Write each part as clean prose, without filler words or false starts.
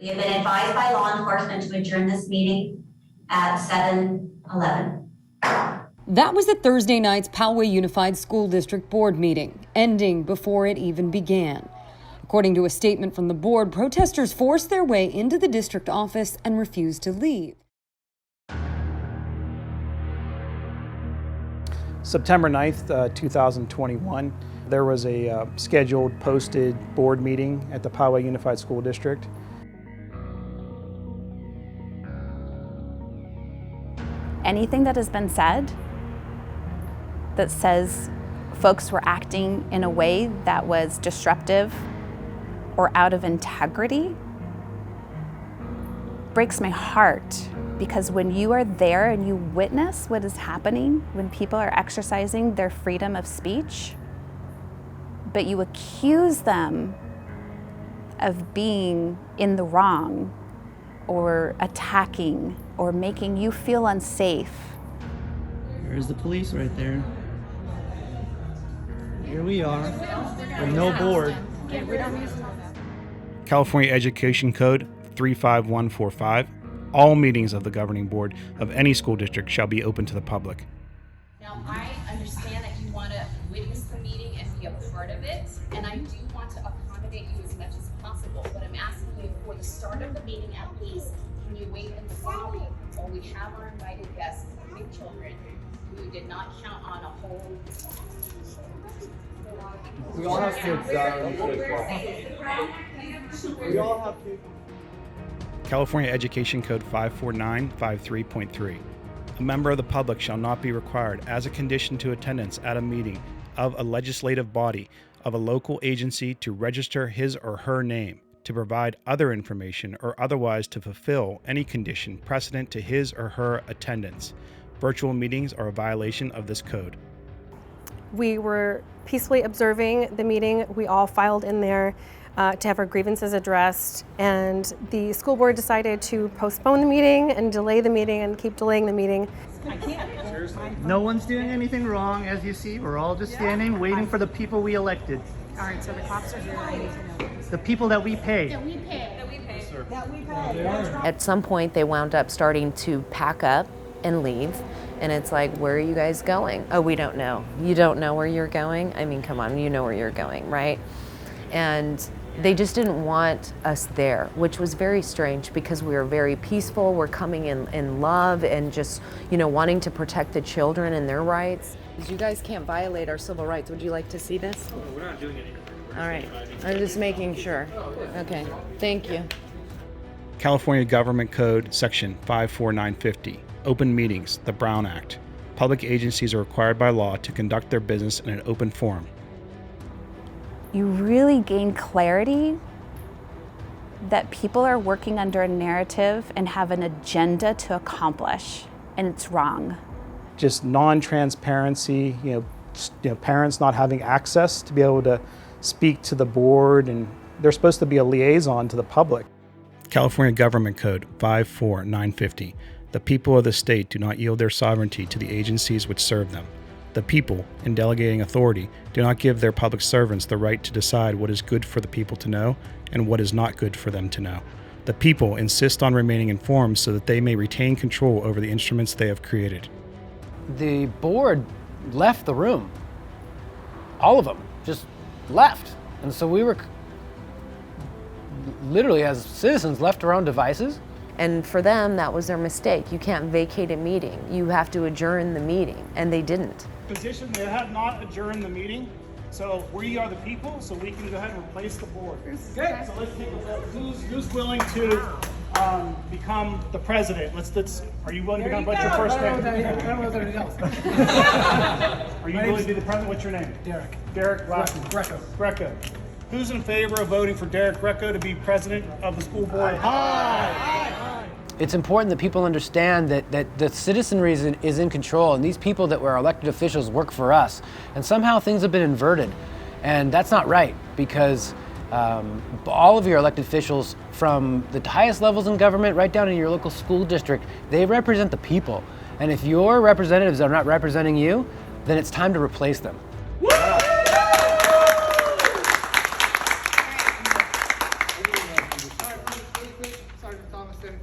We have been advised by law enforcement to adjourn this meeting at 7:11. That was the Thursday night's Poway Unified School District Board meeting, ending before it even began. According to a statement from the board, protesters forced their way into the district office and refused to leave. September 9th, 2021, there was a scheduled posted board meeting at the Poway Unified School District. Anything that has been said that says folks were acting in a way that was disruptive or out of integrity breaks my heart, because when you are there and you witness what is happening when people are exercising their freedom of speech, but you accuse them of being in the wrong or attacking or making you feel unsafe. There's the police right there. Here we are, with no board. California Education Code 35145. All meetings of the governing board of any school district shall be open to the public. Now, I understand that you want to witness the meeting and be a part of it, and I do want to accommodate you as much as possible, but I'm asking you for the start of the meeting at least, can you wait in the lobby while we have our invited guests, including children, who did not count on a whole... We all have kids. We all have kids. California Education Code 54953.3. A member of the public shall not be required, as a condition to attendance at a meeting of a legislative body of a local agency, to register his or her name, to provide other information, or otherwise to fulfill any condition precedent to his or her attendance. Virtual meetings are a violation of this code. We were peacefully observing the meeting. We all filed in there to have our grievances addressed, and the school board decided to postpone the meeting and delay the meeting and keep delaying the meeting. No one's doing anything wrong, as you see. We're all just standing, waiting for the people we elected. All right, so the cops are here. I need to know. The people that we pay. At some point, they wound up starting to pack up and leave. And it's like, where are you guys going? Oh, we don't know. You don't know where you're going? I mean, come on, you know where you're going, right? And they just didn't want us there, which was very strange, because we were very peaceful. We're coming in love and just, wanting to protect the children and their rights. You guys can't violate our civil rights. Would you like to see this? No, we're not doing anything. All right, I'm just making sure. Okay, thank you. California Government Code Section 54950. Open meetings, the Brown Act. Public agencies are required by law to conduct their business in an open forum. You really gain clarity that people are working under a narrative and have an agenda to accomplish, and it's wrong. Just non-transparency, parents not having access to be able to speak to the board, and they're supposed to be a liaison to the public. California Government Code 54950. The people of the state do not yield their sovereignty to the agencies which serve them. The people, in delegating authority, do not give their public servants the right to decide what is good for the people to know and what is not good for them to know. The people insist on remaining informed so that they may retain control over the instruments they have created. The board left the room. All of them just left. And so we were literally, as citizens, left to our own devices. And for them, that was their mistake. You can't vacate a meeting. You have to adjourn the meeting, and they didn't. Position, they have not adjourned the meeting, so we are the people, so we can go ahead and replace the board. Okay, so let's take a look. Who's willing to become the president? Are you willing to become? What's your first name? Are you willing to be the president? What's your name? Derek. Derek Greco. Who's in favor of voting for Derek Greco to be president of the school board? Aye. It's important that people understand that the citizenry is in control, and these people that were elected officials work for us. And somehow things have been inverted, and that's not right, because all of your elected officials, from the highest levels in government right down to your local school district, they represent the people. And if your representatives are not representing you, then it's time to replace them.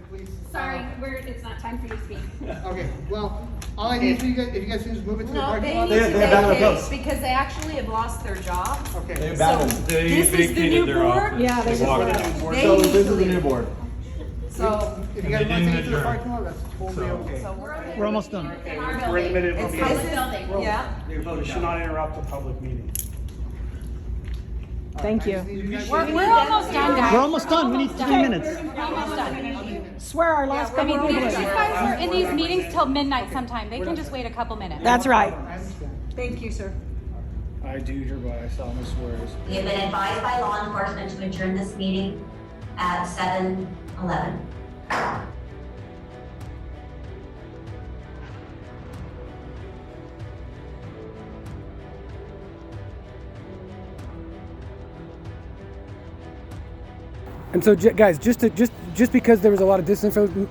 Please. Sorry, it's not time for you to speak. Okay, well, all I need for you guys, if you guys can just move it to the parking lot. They need to vacate because they actually have lost their jobs. Okay. They So abandoned. this is the new board? Yeah, they walked just out. They So need this to is the leave. new board. So, If you guys they want to take didn't it to the adjourn. parking lot, that's totally okay. so we're okay. We're almost done. In our We're in the building. middle of It's the this building, yeah. We should not interrupt the public meeting. Thank you. We're almost done, guys. We're almost done. We need 3 minutes. We're almost done. Swear our last I mean, these guys are in these meetings till midnight sometime. They can just wait a couple minutes. That's right. Thank you, sir. I do hereby solemnly swear. We have been advised by law enforcement to adjourn this meeting at 7:11. And so, guys, just because there was a lot of disinfo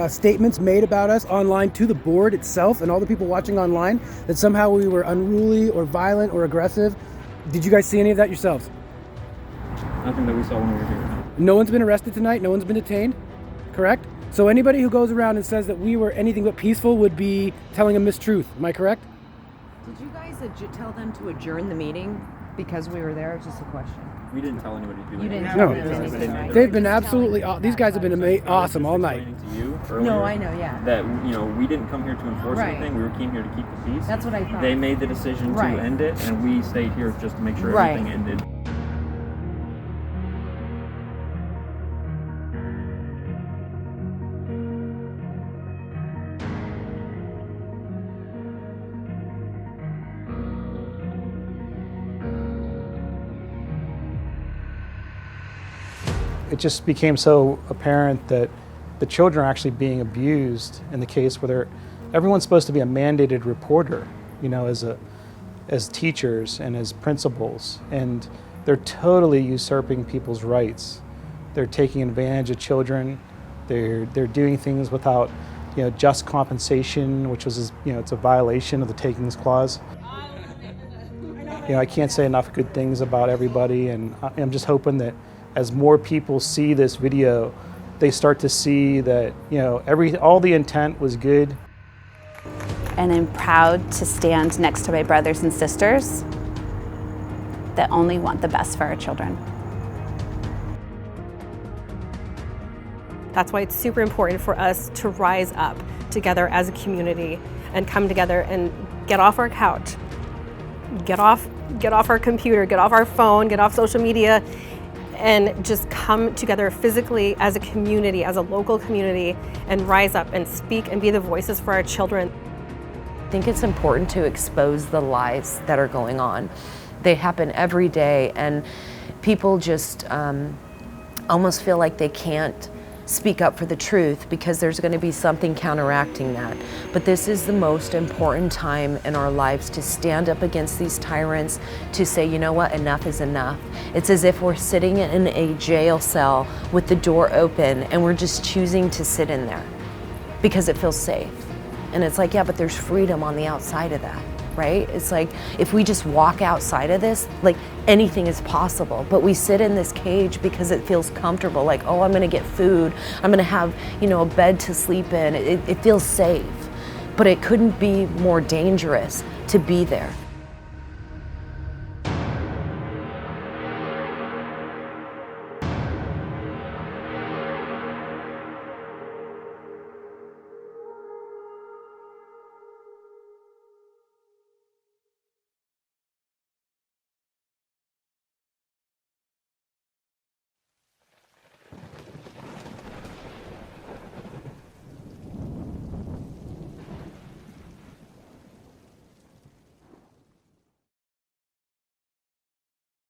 statements made about us online to the board itself and all the people watching online, that somehow we were unruly or violent or aggressive. Did you guys see any of that yourselves? Nothing that we saw when we were here. No one's been arrested tonight. No one's been detained. Correct? So anybody who goes around and says that we were anything but peaceful would be telling a mistruth. Am I correct? Did you guys tell them to adjourn the meeting because we were there? It's just a question. We didn't tell anybody to do You that. didn't No. tell them anything, right? They've been absolutely. These guys have been awesome all night. To you earlier No, I know, yeah. that we didn't come here to enforce Right. anything. We came here to keep the peace. That's what I thought. They made the decision Right. to end it, and we stayed here just to make sure Right. everything ended. It just became so apparent that the children are actually being abused in the case where everyone's supposed to be a mandated reporter, as teachers and as principals, and they're totally usurping people's rights. They're taking advantage of children. They're doing things without, just compensation, which was, it's a violation of the takings clause. I can't say enough good things about everybody, and I'm just hoping that as more people see this video, they start to see that, all the intent was good. And I'm proud to stand next to my brothers and sisters that only want the best for our children. That's why it's super important for us to rise up together as a community and come together and get off our couch, get off our computer, get off our phone, get off social media, and just come together physically as a community, as a local community, and rise up and speak and be the voices for our children. I think it's important to expose the lies that are going on. They happen every day, and people just almost feel like they can't speak up for the truth because there's going to be something counteracting that. But this is the most important time in our lives to stand up against these tyrants, to say, you know what, enough is enough. It's as if we're sitting in a jail cell with the door open and we're just choosing to sit in there because it feels safe. And it's like, yeah, but there's freedom on the outside of that, right? It's like, if we just walk outside of this, like anything is possible, but we sit in this cage because it feels comfortable, like, oh, I'm gonna get food, I'm gonna have, a bed to sleep in, it feels safe. But it couldn't be more dangerous to be there.